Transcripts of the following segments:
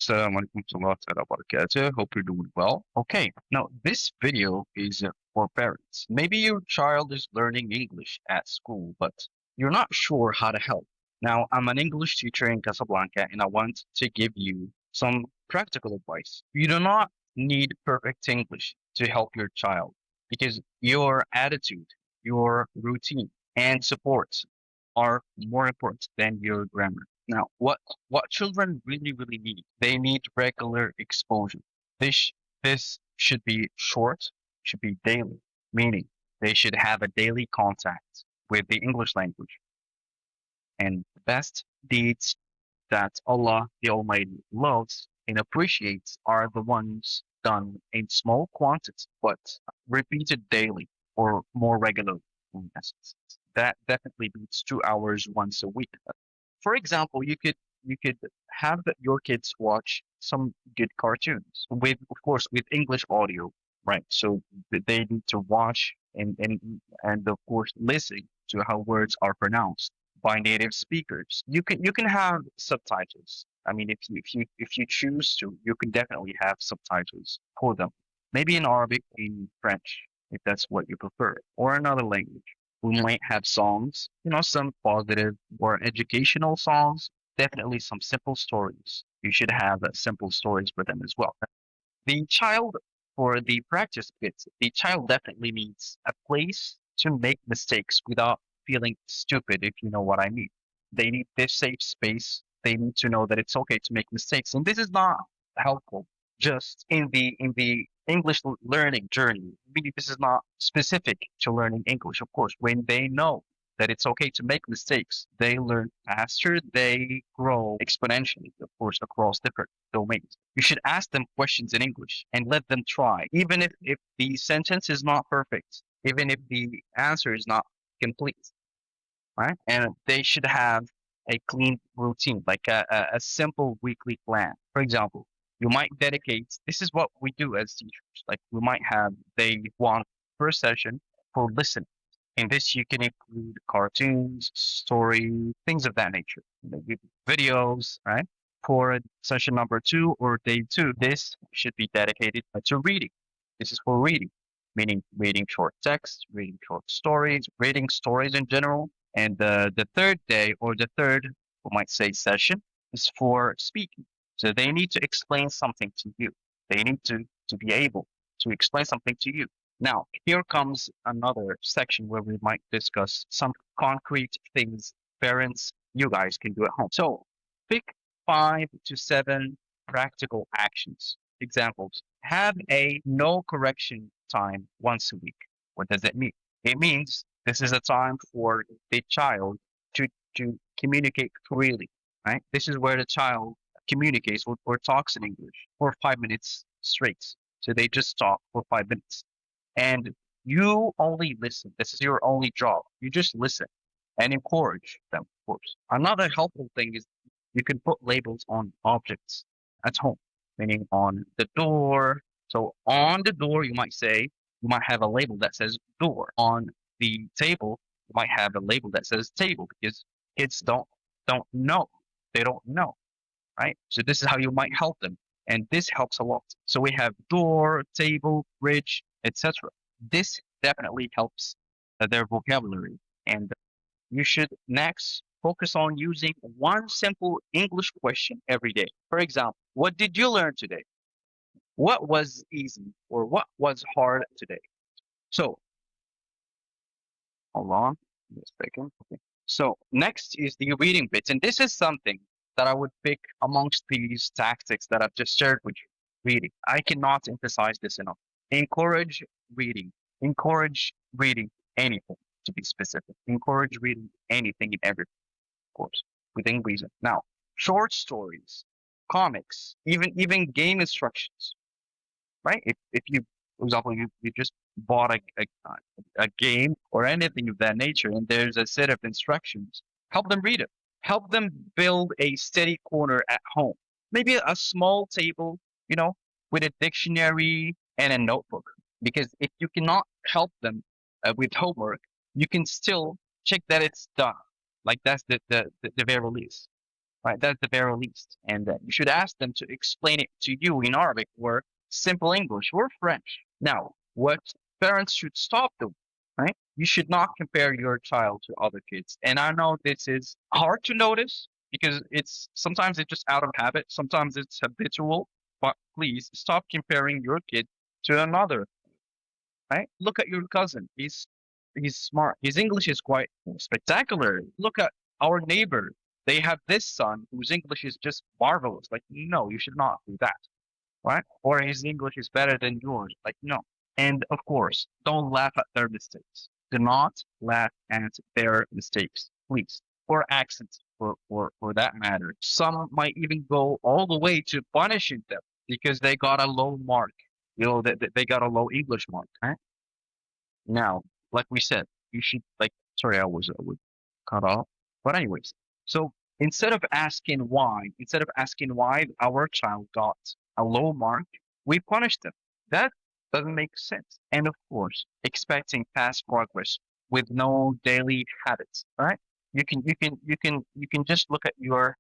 Assalamu alaikum warahmatullahi wabarakatuh. Hope you're doing well. Okay, now this video is for parents. Maybe your child is learning English at school, but you're not sure how to help. Now, I'm an English teacher in Casablanca, and I want to give you some practical advice. You do not need perfect English to help your child because your attitude, your routine, and support are more important than your grammar. Now, what children really need, they need regular exposure. This this should be short, should be daily, meaning they should have a daily contact with the English language. And the best deeds that Allah the Almighty loves and appreciates are the ones done in small quantities, but repeated daily or more regularly. In essence. That definitely beats 2 hours once a week. For example, you could have your kids watch some good cartoons with, of course, with English audio, right? So they need to watch and of course listen to how words are pronounced by native speakers. You can have subtitles. I mean, if you choose to, you can definitely have subtitles for them. Maybe in Arabic, in French, if that's what you prefer, or another language. We might have songs, some positive or educational songs. Definitely some simple stories. You should have simple stories for them as well. The child, for the practice bits, the child definitely needs a place to make mistakes without feeling stupid, if you know what I mean. They need this safe space. They need to know that it's okay to make mistakes. And this is not helpful just in the English learning journey. Really, this is not specific to learning English, of course. When they know that it's okay to make mistakes, they learn faster, they grow exponentially, of course, across different domains. You should ask them questions in English and let them try, even if the sentence is not perfect, even if the answer is not complete, right? And they should have a clean routine, like a simple weekly plan. For example, you might dedicate, this is what we do as teachers, like we might have day one per session for listening. In this, you can include cartoons, stories, things of that nature, maybe videos, right? For session number two or day two, this should be dedicated to reading. This is for reading, meaning reading short text, reading short stories, reading stories in general. And the third day or the third, we might say, session is for speaking. So they need to explain something to you. They need to be able to explain something to you. Now, here comes another section where we might discuss some concrete things parents, you guys can do at home. So, pick 5 to 7 practical actions. Examples. Have a no correction time once a week. What does that mean? It means this is a time for the child to, to communicate freely, right? This is where the child communicates or talks in English for 5 minutes straight. So they just talk for 5 minutes and you only listen. This is your only job. You just listen and encourage them, of course. Another helpful thing is you can put labels on objects at home, meaning on the door. So on the door, you might have a label that says door. On the table, you might have a label that says table because kids don't know. They don't know, right? So this is how you might help them. And this helps a lot. So we have door, table, bridge, etc. This definitely helps their vocabulary. And you should next focus on using one simple English question every day. For example, what did you learn today? What was easy or what was hard today? So, hold on just a second. Okay. So, next is the reading bits. And this is something that I would pick amongst these tactics that I've just shared with you. Reading. I cannot emphasize this enough. Encourage reading. Encourage reading anything, to be specific. Encourage reading anything and everything, of course, within reason. Now, short stories, comics, even game instructions, right? If you, for example, you just bought a game or anything of that nature, and there's a set of instructions, help them read it. Help them build a steady corner at home. Maybe a small table, you know, with a dictionary and a notebook. Because if you cannot help them with homework, you can still check that it's done. Like that's the very least. right? That's the very least. And you should ask them to explain it to you in Arabic or simple English or French. Now, what parents should stop doing, right? You should not compare your child to other kids. And I know this is hard to notice because it's sometimes it's just out of habit, sometimes it's habitual, but please stop comparing your kid to another, right? Look at your cousin. He's smart. His English is quite spectacular. Look at our neighbor. They have this son whose English is just marvelous. Like, no, you should not do that, right? Or his English is better than yours. Like, no. And of course, don't laugh at their mistakes. Do not laugh at their mistakes, please. Or accents, for that matter. Some might even go all the way to punishing them because they got a low mark. They got a low English mark, right? Now, like we said, you should like sorry, I was cut off. But anyways, so instead of asking why our child got a low mark, we punish them. That doesn't make sense. And of course, expecting past progress with no daily habits, right? You can just look at your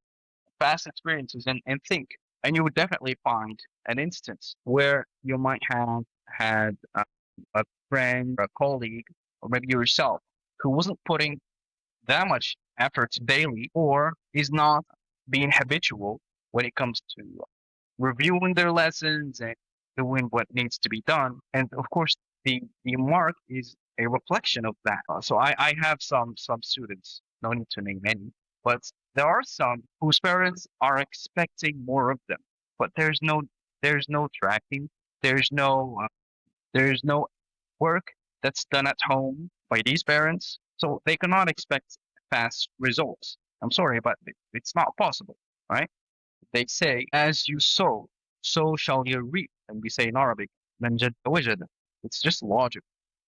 past experiences and think, and you would definitely find an instance where you might have had a friend, a colleague, or maybe yourself who wasn't putting that much effort daily or is not being habitual when it comes to reviewing their lessons and doing what needs to be done. And of course, the mark is a reflection of that. So I have some students, no need to name any, but there are some whose parents are expecting more of them, but there's no tracking, there's no there's no work that's done at home by these parents, so they cannot expect fast results. I'm sorry, but it's not possible, right? They say, as you sow, so shall you reap. And we say in Arabic, "Man jadda wajada." It's just logic,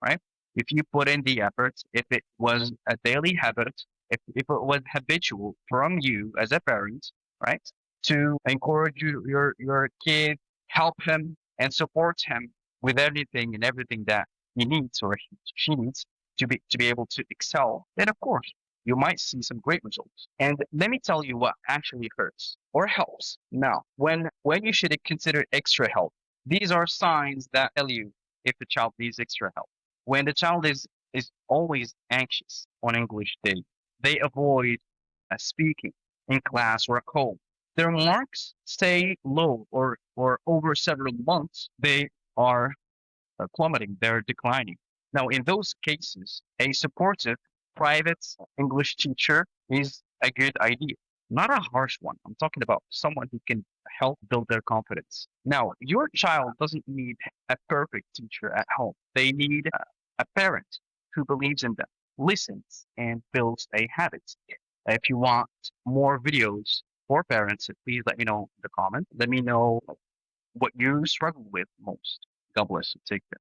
right? If you put in the effort, if it was a daily habit, if it was habitual from you as a parent, right, to encourage your kid, help him, and support him with anything and everything that he needs or she needs to be able to excel, then of course you might see some great results. And let me tell you what actually hurts or helps. Now, when you should consider extra help, these are signs that tell you if the child needs extra help. When the child is always anxious on English Day, they avoid speaking in class or at home. Their marks stay low or over several months, they are plummeting, they're declining. Now, in those cases, a supportive private English teacher is a good idea, not a harsh one. I'm talking about someone who can help build their confidence. Now, your child doesn't need a perfect teacher at home. They need a parent who believes in them, listens, and builds a habit. If you want more videos for parents, please let me know in the comment. Let me know what you struggle with most. God bless you. Take care.